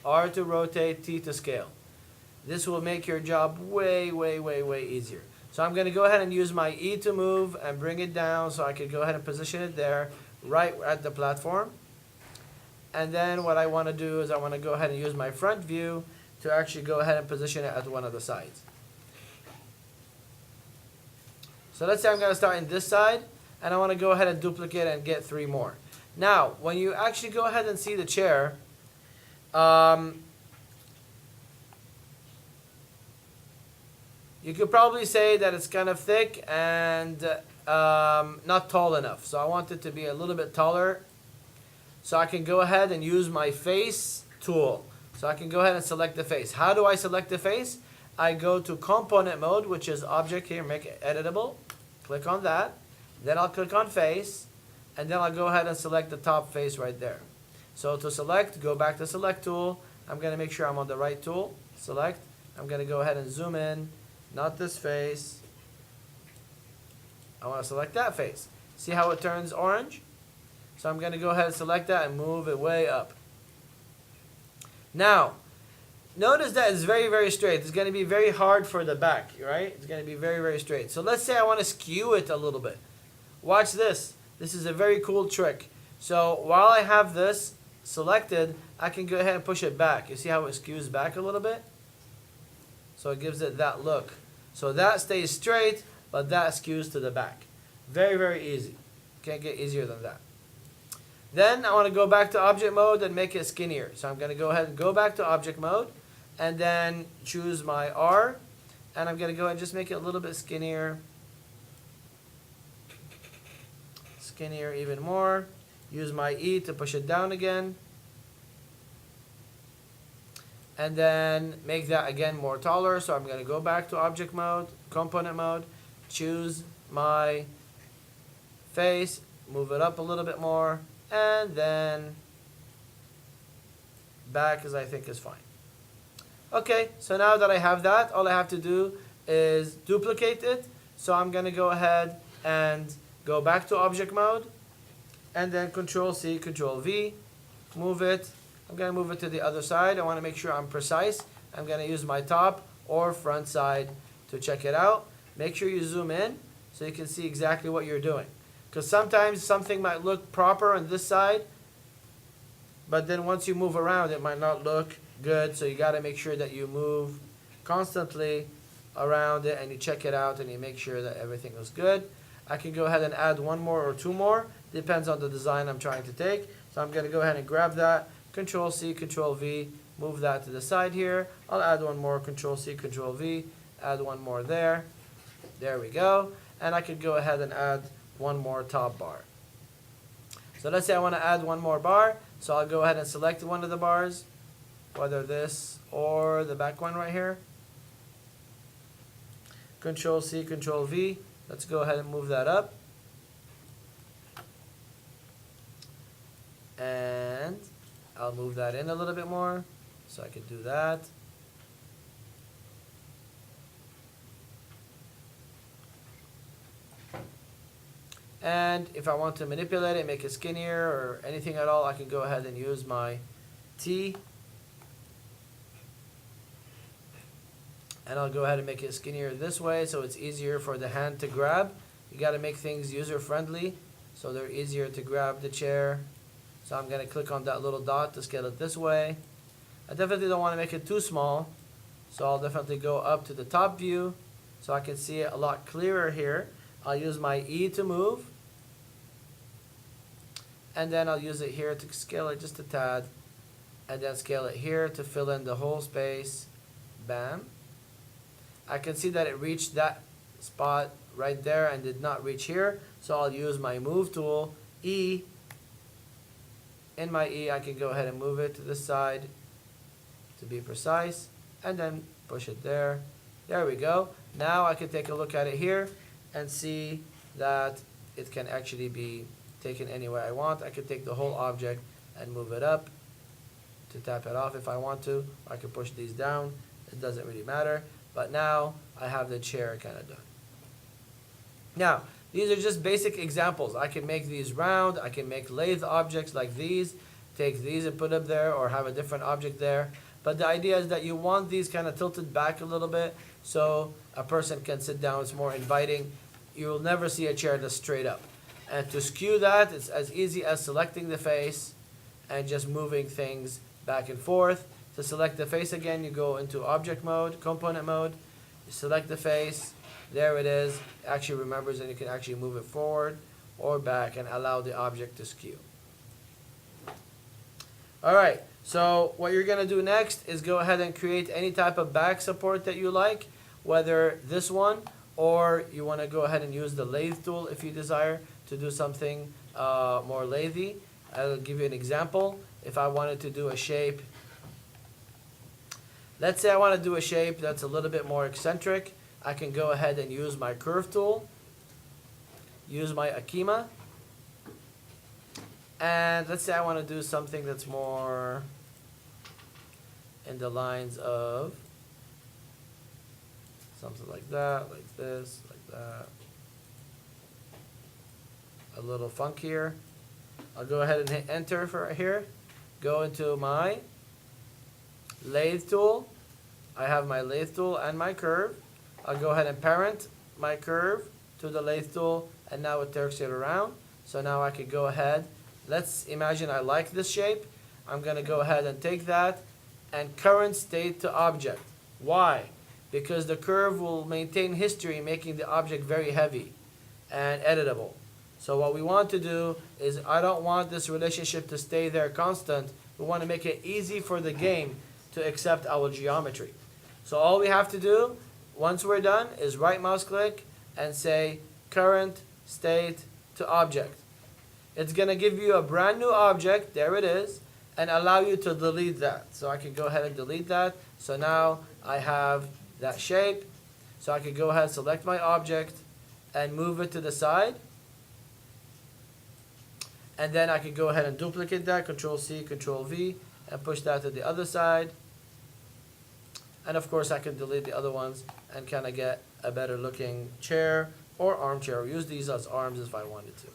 R to rotate, T to scale. This will make your job way, way, way, way easier. So I'm going to go ahead and use my E to move and bring it down so I can go ahead and position it there, right at the platform. And then what I want to do is I want to go ahead and use my front view to actually go ahead and position it at one of the sides. So let's say I'm going to start in this side, and I want to go ahead and duplicate and get 3 more. Now, when you actually go ahead and see the chair, you could probably say that it's kind of thick and not tall enough. So I want it to be a little bit taller. So I can go ahead and use my face tool. So I can go ahead and select the face. How do I select the face? I go to component mode, which is object here, make it editable. Click on that. Then I'll click on face. And then I'll go ahead and select the top face right there. So to select, go back to select tool. I'm going to make sure I'm on the right tool. Select. I'm going to go ahead and zoom in. Not this face. I want to select that face. See how it turns orange? So I'm going to go ahead and select that and move it way up. Now, notice that it's very, very straight. It's going to be very hard for the back, right? It's going to be very, very straight. So let's say I want to skew it a little bit. Watch this. This is a very cool trick. So while I have this selected, I can go ahead and push it back. You see how it skews back a little bit? So it gives it that look. So that stays straight, but that skews to the back. Very, very easy. Can't get easier than that. Then I want to go back to object mode and make it skinnier. So I'm going to go ahead and go back to object mode and then choose my R. And I'm going to go ahead and just make it a little bit skinnier. Skinnier even more. Use my E to push it down again. And then make that again more taller. So I'm going to go back to object mode, component mode, choose my face, move it up a little bit more, and then back as I think is fine. Okay, so now that I have that, all I have to do is duplicate it. So I'm going to go ahead and go back to object mode, and then Control C, Control V, move it. I'm going to move it to the other side. I want to make sure I'm precise. I'm going to use my top or front side to check it out. Make sure you zoom in so you can see exactly what you're doing. Because sometimes something might look proper on this side, but then once you move around, it might not look good. So you got to make sure that you move constantly around it and you check it out and you make sure that everything is good. I can go ahead and add 1 more or 2 more. Depends on the design I'm trying to take. So I'm going to go ahead and grab that. Control C, Control V, move that to the side here. I'll add 1 more, Control C, Control V, add 1 more there. There we go. And I could go ahead and add 1 more top bar. So let's say I want to add 1 more bar. So I'll go ahead and select one of the bars, whether this or the back one right here. Control C, Control V. Let's go ahead and move that up. And I'll move that in a little bit more, so I can do that. And if I want to manipulate it, make it skinnier or anything at all, I can go ahead and use my T. And I'll go ahead and make it skinnier this way so it's easier for the hand to grab. You got to make things user-friendly so they're easier to grab the chair. So I'm going to click on that little dot to scale it this way. I definitely don't want to make it too small, so I'll definitely go up to the top view so I can see it a lot clearer here. I'll use my E to move, and then I'll use it here to scale it just a tad, and then scale it here to fill in the whole space. Bam. I can see that it reached that spot right there and did not reach here, so I'll use my move tool, E. In my E, I can go ahead and move it to this side to be precise, and then push it there. There we go. Now I can take a look at it here and see that it can actually be taken anywhere I want. I can take the whole object and move it up to tap it off if I want to. I can push these down. It doesn't really matter. But now I have the chair kind of done. Now, these are just basic examples. I can make these round. I can make lathe objects like these take these and put them there, or have a different object there. But the idea is that you want these kind of tilted back a little bit so a person can sit down. It's more inviting. You'll never see a chair that's straight up. And to skew that, it's as easy as selecting the face and just moving things back and forth. To select the face again, you go into object mode, component mode, you select the face, there it is. It actually remembers, and you can actually move it forward or back and allow the object to skew. Alright, so what you're going to do next is go ahead and create any type of back support that you like, whether this one, or you want to go ahead and use the lathe tool if you desire to do something more lathy. I'll give you an example. If I wanted to do a shape, let's say I want to do a shape that's a little bit more eccentric, I can go ahead and use my curve tool, use my Akima, and let's say I want to do something that's more in the lines of something like that, like this, like that, a little funkier. I'll go ahead and hit enter for here, go into my lathe tool. I have my lathe tool and my curve. I'll go ahead and parent my curve to the lathe tool, and now it turns it around. So now I could go ahead. Let's imagine I like this shape. I'm going to go ahead and take that and current state to object. Why? Because the curve will maintain history, making the object very heavy and editable. So what we want to do is, I don't want this relationship to stay there constant. We want to make it easy for the game to accept our geometry. So all we have to do, once we're done, is right mouse click and say current state to object. It's going to give you a brand new object, there it is, and allow you to delete that. So I can go ahead and delete that. So now I have that shape. So I can go ahead and select my object and move it to the side. And then I can go ahead and duplicate that, Control C, Control V, and push that to the other side. And of course I can delete the other ones and kind of get a better looking chair or armchair. Use these as arms if I wanted to.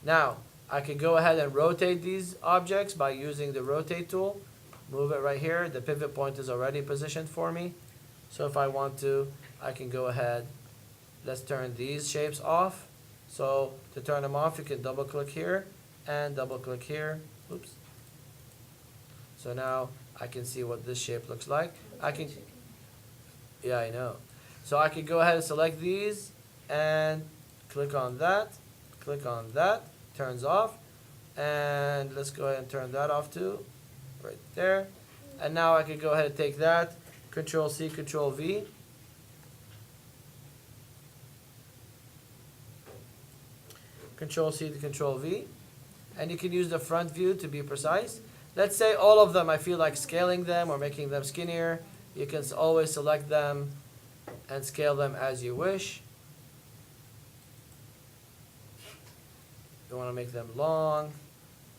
Now, I can go ahead and rotate these objects by using the rotate tool. Move it right here. The pivot point is already positioned for me. So if I want to, I can go ahead. Let's turn these shapes off. So to turn them off, you can double click here and double click here. Oops. So now I can see what this shape looks like. I can, yeah, I know. So I can go ahead and select these and click on that, turns off. And let's go ahead and turn that off too, right there. And now I can go ahead and take that, Control C, Control V. Control C to Control V. And you can use the front view to be precise. Let's say all of them, I feel like scaling them or making them skinnier. You can always select them and scale them as you wish. You want to make them long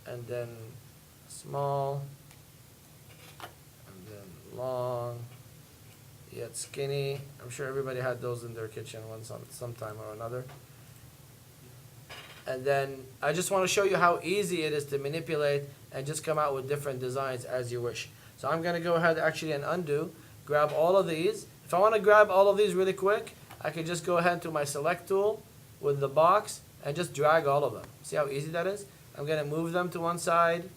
and then small and then long yet skinny. I'm sure everybody had those in their kitchen sometime or another. And then I just want to show you how easy it is to manipulate and just come out with different designs as you wish. So I'm going to go ahead actually and undo, grab all of these. If I want to grab all of these really quick, I can just go ahead to my select tool with the box and just drag all of them. See how easy that is? I'm going to move them to one side,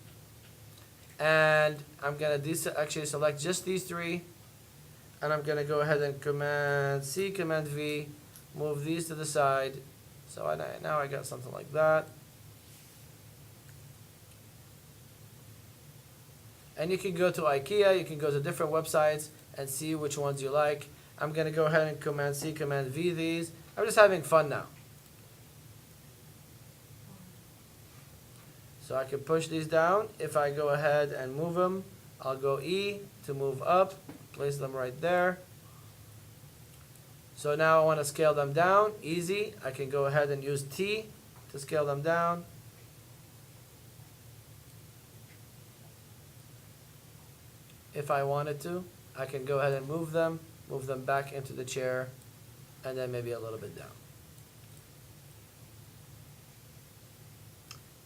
and I'm going to actually select just these three, and I'm going to go ahead and Command C, Command V, move these to the side. So now I got something like that. And you can go to IKEA, you can go to different websites and see which ones you like. I'm going to go ahead and Command C, Command V these. I'm just having fun now. So I can push these down. If I go ahead and move them, I'll go E to move up, place them right there. So now I want to scale them down, easy. I can go ahead and use T to scale them down. If I wanted to, I can go ahead and move them back into the chair, and then maybe a little bit down.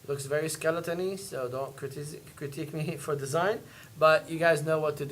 Looks very skeleton-y, so don't critique me for design, but you guys know what to do.